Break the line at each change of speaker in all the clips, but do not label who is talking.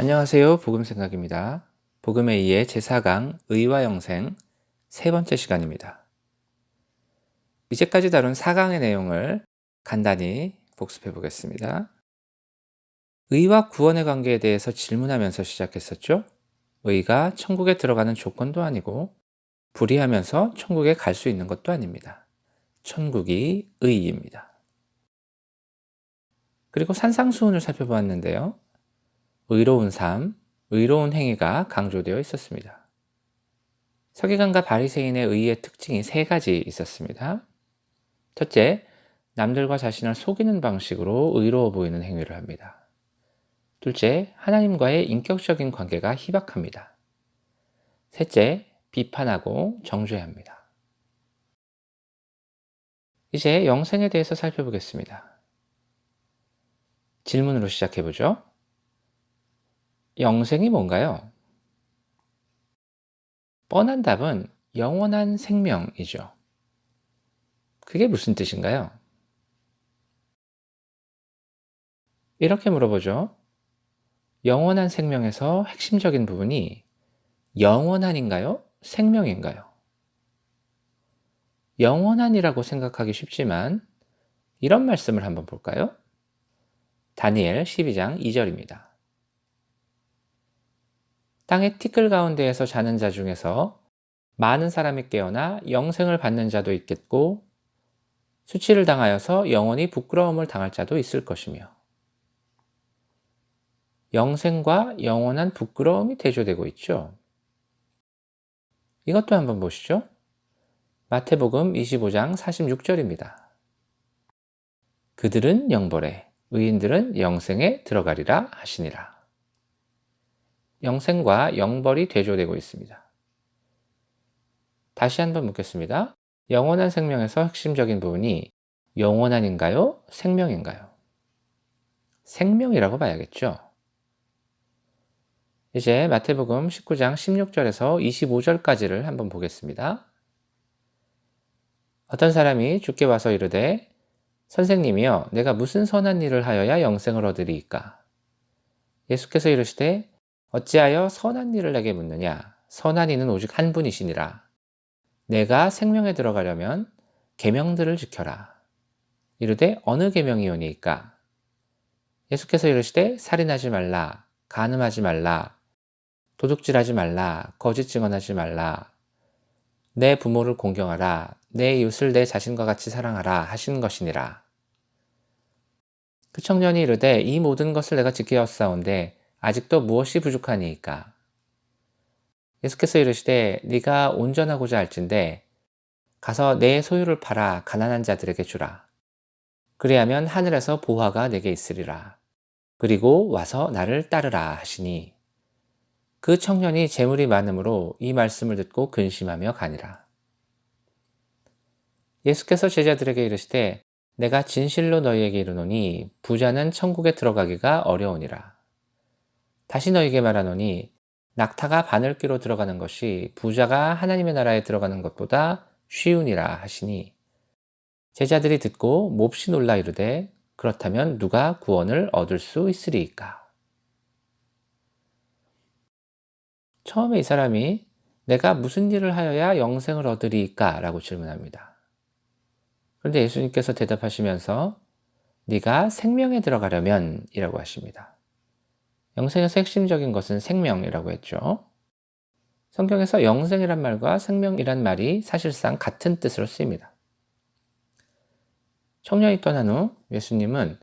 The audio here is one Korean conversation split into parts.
안녕하세요. 복음생각입니다. 복음에 의해 제4강 의와 영생 세 번째 시간입니다. 이제까지 다룬 4강의 내용을 간단히 복습해 보겠습니다. 의와 구원의 관계에 대해서 질문하면서 시작했었죠. 의가 천국에 들어가는 조건도 아니고 불의하면서 천국에 갈 수 있는 것도 아닙니다. 천국이 의입니다. 그리고 산상수훈을 살펴보았는데요. 의로운 삶, 의로운 행위가 강조되어 있었습니다. 서기관과 바리새인의 의의 특징이 세 가지 있었습니다. 첫째, 남들과 자신을 속이는 방식으로 의로워 보이는 행위를 합니다. 둘째, 하나님과의 인격적인 관계가 희박합니다. 셋째, 비판하고 정죄합니다. 이제 영생에 대해서 살펴보겠습니다. 질문으로 시작해보죠. 영생이 뭔가요? 뻔한 답은 영원한 생명이죠. 그게 무슨 뜻인가요? 이렇게 물어보죠. 영원한 생명에서 핵심적인 부분이 영원한인가요? 생명인가요? 영원한이라고 생각하기 쉽지만 이런 말씀을 한번 볼까요? 다니엘 12장 2절입니다. 땅의 티끌 가운데에서 자는 자 중에서 많은 사람이 깨어나 영생을 받는 자도 있겠고 수치를 당하여서 영원히 부끄러움을 당할 자도 있을 것이며 영생과 영원한 부끄러움이 대조되고 있죠. 이것도 한번 보시죠. 마태복음 25장 46절입니다. 그들은 영벌에 의인들은 영생에 들어가리라 하시니라. 영생과 영벌이 대조되고 있습니다. 다시 한번 묻겠습니다. 영원한 생명에서 핵심적인 부분이 영원한인가요? 생명인가요? 생명이라고 봐야겠죠. 이제 마태복음 19장 16절에서 25절까지를 한번 보겠습니다. 어떤 사람이 주께 와서 이르되 선생님이여 내가 무슨 선한 일을 하여야 영생을 얻으리이까? 예수께서 이르시되 어찌하여 선한 일을 내게 묻느냐? 선한 이는 오직 한 분이시니라. 내가 생명에 들어가려면 계명들을 지켜라. 이르되 어느 계명이오니이까? 예수께서 이르시되 살인하지 말라, 간음하지 말라, 도둑질하지 말라, 거짓 증언하지 말라, 내 부모를 공경하라, 내 이웃을 내 자신과 같이 사랑하라 하신 것이니라. 그 청년이 이르되 이 모든 것을 내가 지키었사온데 아직도 무엇이 부족하니이까? 예수께서 이르시되 네가 온전하고자 할진대 가서 내 소유를 팔아 가난한 자들에게 주라. 그리하면 하늘에서 보화가 내게 있으리라. 그리고 와서 나를 따르라 하시니 그 청년이 재물이 많음으로 이 말씀을 듣고 근심하며 가니라. 예수께서 제자들에게 이르시되 내가 진실로 너희에게 이르노니 부자는 천국에 들어가기가 어려우니라. 다시 너희에게 말하노니 낙타가 바늘귀로 들어가는 것이 부자가 하나님의 나라에 들어가는 것보다 쉬우니라 하시니 제자들이 듣고 몹시 놀라 이르되 그렇다면 누가 구원을 얻을 수 있으리이까? 처음에 이 사람이 내가 무슨 일을 하여야 영생을 얻으리이까? 라고 질문합니다. 그런데 예수님께서 대답하시면서 네가 생명에 들어가려면 이라고 하십니다. 영생에서 핵심적인 것은 생명이라고 했죠. 성경에서 영생이란 말과 생명이란 말이 사실상 같은 뜻으로 쓰입니다. 청년이 떠난 후 예수님은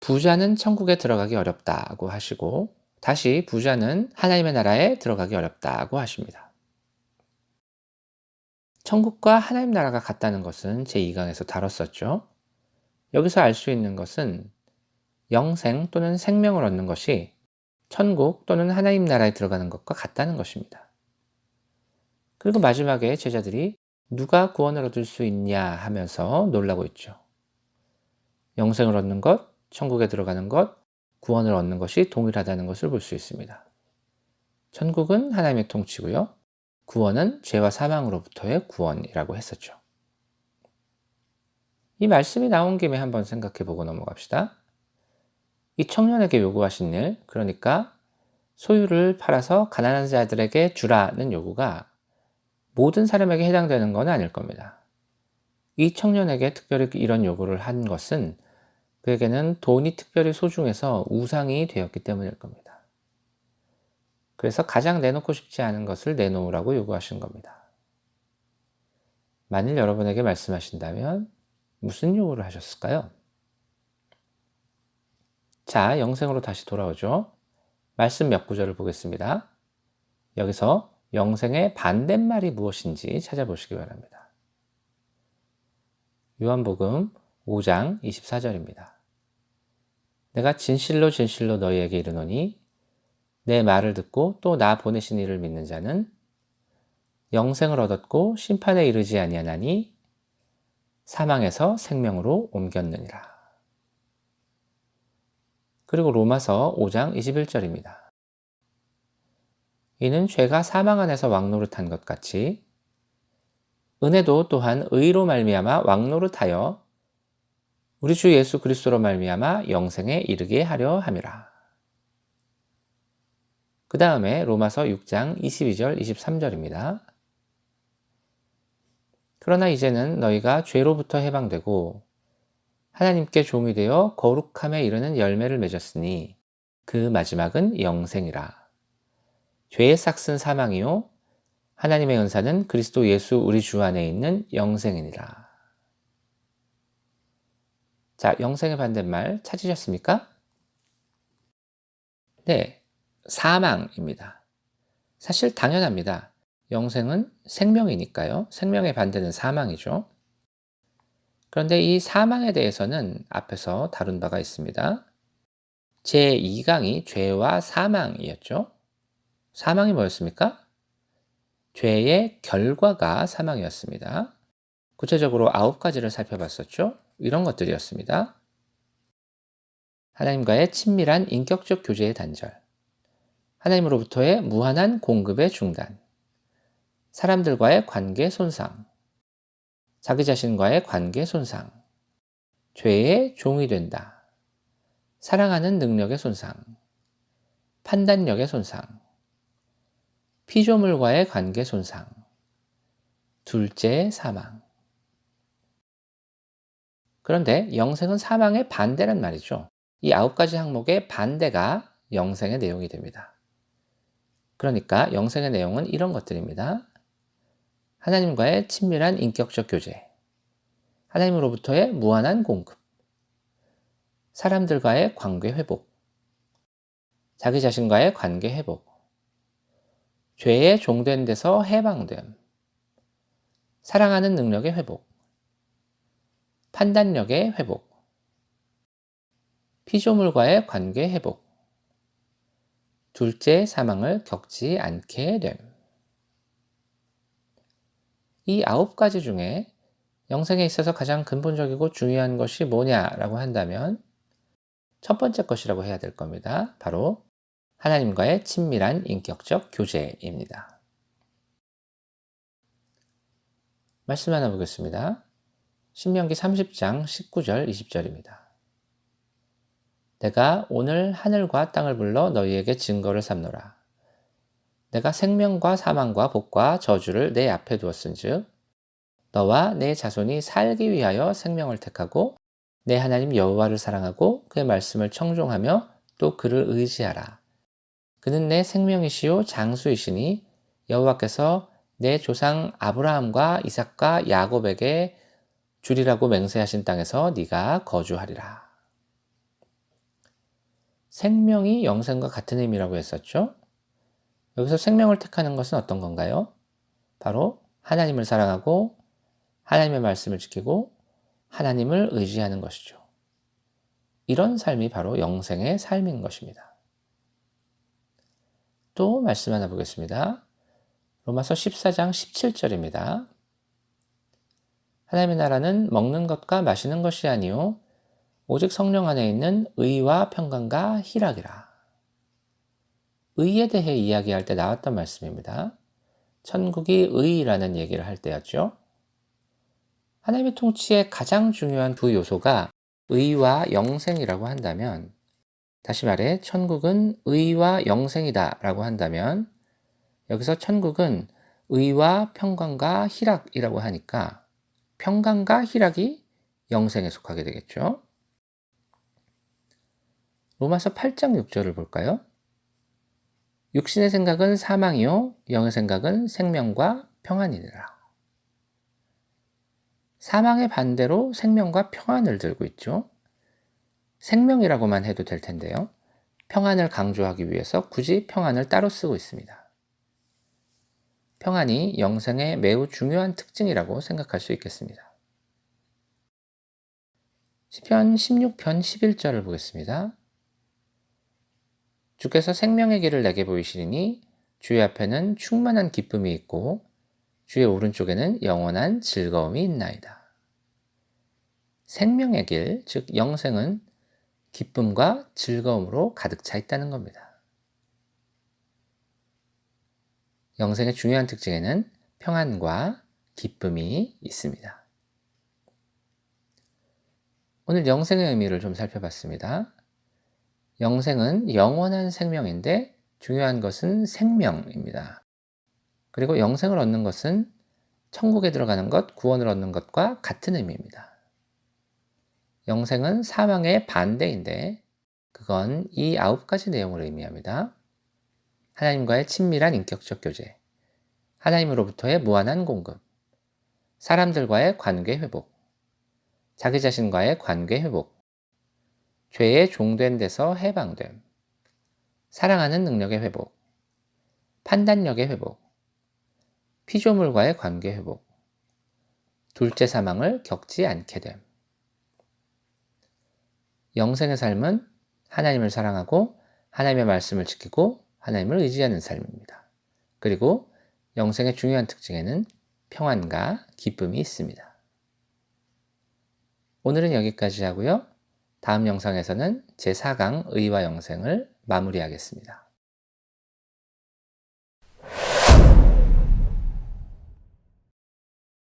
부자는 천국에 들어가기 어렵다고 하시고 다시 부자는 하나님의 나라에 들어가기 어렵다고 하십니다. 천국과 하나님 나라가 같다는 것은 제2강에서 다뤘었죠. 여기서 알 수 있는 것은 영생 또는 생명을 얻는 것이 천국 또는 하나님 나라에 들어가는 것과 같다는 것입니다. 그리고 마지막에 제자들이 누가 구원을 얻을 수 있냐 하면서 놀라고 있죠. 영생을 얻는 것, 천국에 들어가는 것, 구원을 얻는 것이 동일하다는 것을 볼 수 있습니다. 천국은 하나님의 통치고요. 구원은 죄와 사망으로부터의 구원이라고 했었죠. 이 말씀이 나온 김에 한번 생각해 보고 넘어갑시다. 이 청년에게 요구하신 일, 그러니까 소유를 팔아서 가난한 자들에게 주라는 요구가 모든 사람에게 해당되는 건 아닐 겁니다. 이 청년에게 특별히 이런 요구를 한 것은 그에게는 돈이 특별히 소중해서 우상이 되었기 때문일 겁니다. 그래서 가장 내놓고 싶지 않은 것을 내놓으라고 요구하신 겁니다. 만일 여러분에게 말씀하신다면 무슨 요구를 하셨을까요? 자, 영생으로 다시 돌아오죠. 말씀 몇 구절을 보겠습니다. 여기서 영생의 반대말이 무엇인지 찾아보시기 바랍니다. 요한복음 5장 24절입니다. 내가 진실로 진실로 너희에게 이르노니 내 말을 듣고 또 나 보내신 이를 믿는 자는 영생을 얻었고 심판에 이르지 아니하나니 사망에서 생명으로 옮겼느니라. 그리고 로마서 5장 21절입니다. 이는 죄가 사망 안에서 왕노릇한 것 같이 은혜도 또한 의로 말미암아 왕노릇하여 우리 주 예수 그리스도로 말미암아 영생에 이르게 하려 함이라. 그 다음에 로마서 6장 22절 23절입니다. 그러나 이제는 너희가 죄로부터 해방되고 하나님께 종이 되어 거룩함에 이르는 열매를 맺었으니 그 마지막은 영생이라. 죄의 삭은 사망이요 하나님의 은사는 그리스도 예수 우리 주 안에 있는 영생이니라. 자, 영생의 반대말 찾으셨습니까? 네, 사망입니다. 사실 당연합니다. 영생은 생명이니까요. 생명의 반대는 사망이죠. 그런데 이 사망에 대해서는 앞에서 다룬 바가 있습니다. 제2강이 죄와 사망이었죠. 사망이 뭐였습니까? 죄의 결과가 사망이었습니다. 구체적으로 9가지를 살펴봤었죠. 이런 것들이었습니다. 하나님과의 친밀한 인격적 교제의 단절, 하나님으로부터의 무한한 공급의 중단, 사람들과의 관계 손상, 자기 자신과의 관계 손상, 죄의 종이 된다, 사랑하는 능력의 손상, 판단력의 손상, 피조물과의 관계 손상, 둘째 사망. 그런데 영생은 사망의 반대란 말이죠. 이 9가지 항목의 반대가 영생의 내용이 됩니다. 그러니까 영생의 내용은 이런 것들입니다. 하나님과의 친밀한 인격적 교제, 하나님으로부터의 무한한 공급, 사람들과의 관계 회복, 자기 자신과의 관계 회복, 죄의 종된 데서 해방됨, 사랑하는 능력의 회복, 판단력의 회복, 피조물과의 관계 회복, 둘째 사망을 겪지 않게 됨. 이 9가지 중에 영생에 있어서 가장 근본적이고 중요한 것이 뭐냐라고 한다면 첫 번째 것이라고 해야 될 겁니다. 바로 하나님과의 친밀한 인격적 교제입니다. 말씀 하나 보겠습니다. 신명기 30장 19절 20절입니다. 내가 오늘 하늘과 땅을 불러 너희에게 증거를 삼노라. 내가 생명과 사망과 복과 저주를 내 앞에 두었은즉 너와 내 자손이 살기 위하여 생명을 택하고 내 하나님 여호와를 사랑하고 그의 말씀을 청종하며 또 그를 의지하라. 그는 내 생명이시요 장수이시니 여호와께서 내 조상 아브라함과 이삭과 야곱에게 주리라고 맹세하신 땅에서 네가 거주하리라. 생명이 영생과 같은 의미라고 했었죠. 여기서 생명을 택하는 것은 어떤 건가요? 바로 하나님을 사랑하고 하나님의 말씀을 지키고 하나님을 의지하는 것이죠. 이런 삶이 바로 영생의 삶인 것입니다. 또 말씀 하나 보겠습니다. 로마서 14장 17절입니다. 하나님의 나라는 먹는 것과 마시는 것이 아니요 오직 성령 안에 있는 의와 평강과 희락이라. 의에 대해 이야기할 때 나왔던 말씀입니다. 천국이 의라는 얘기를 할 때였죠. 하나님의 통치의 가장 중요한 두 요소가 의와 영생이라고 한다면 다시 말해 천국은 의와 영생이다 라고 한다면 여기서 천국은 의와 평강과 희락이라고 하니까 평강과 희락이 영생에 속하게 되겠죠. 로마서 8장 6절을 볼까요? 육신의 생각은 사망이요 영의 생각은 생명과 평안이니라. 사망의 반대로 생명과 평안을 들고 있죠. 생명이라고만 해도 될 텐데요. 평안을 강조하기 위해서 굳이 평안을 따로 쓰고 있습니다. 평안이 영생의 매우 중요한 특징이라고 생각할 수 있겠습니다. 시편 16편 11절을 보겠습니다. 주께서 생명의 길을 내게 보이시리니 주의 앞에는 충만한 기쁨이 있고 주의 오른쪽에는 영원한 즐거움이 있나이다. 생명의 길, 즉 영생은 기쁨과 즐거움으로 가득 차 있다는 겁니다. 영생의 중요한 특징에는 평안과 기쁨이 있습니다. 오늘 영생의 의미를 좀 살펴봤습니다. 영생은 영원한 생명인데 중요한 것은 생명입니다. 그리고 영생을 얻는 것은 천국에 들어가는 것, 구원을 얻는 것과 같은 의미입니다. 영생은 사망의 반대인데 그건 이 9가지 내용을 의미합니다. 하나님과의 친밀한 인격적 교제, 하나님으로부터의 무한한 공급, 사람들과의 관계 회복, 자기 자신과의 관계 회복, 죄의 종된 데서 해방됨, 사랑하는 능력의 회복, 판단력의 회복, 피조물과의 관계 회복, 둘째 사망을 겪지 않게 됨. 영생의 삶은 하나님을 사랑하고 하나님의 말씀을 지키고 하나님을 의지하는 삶입니다. 그리고 영생의 중요한 특징에는 평안과 기쁨이 있습니다. 오늘은 여기까지 하고요. 다음 영상에서는 제4강 의와 영생을 마무리하겠습니다.